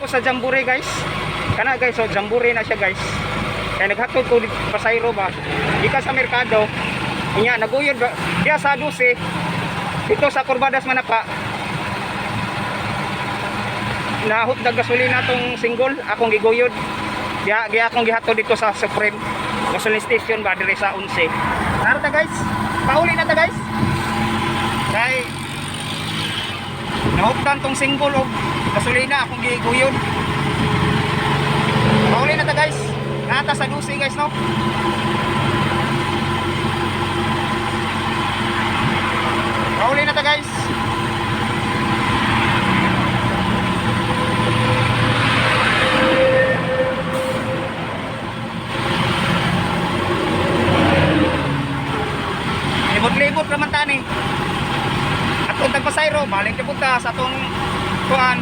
ko sa Jamboree guys. Kana guys, so Jamboree na siya guys. Kaya naghatod ko pasayro ba. Ika sa merkado. Inya naguyod ba. Diya sa 12. Dito sa Corbadas Manapa. Nahot na gasolina tong single, akong giguyod. Diya akong gihatod dito sa Supreme gasoline station ba dire sa 11. Tara ta guys. Pauli na ta guys. Kay nahuktan tong single og gasolina akong giguyod. Pauli na ta guys. Nata sa 12 guys no. Pauli na ta guys. Libot naman tani. At kung tagpasayro, balik na punta sa itong kuhan,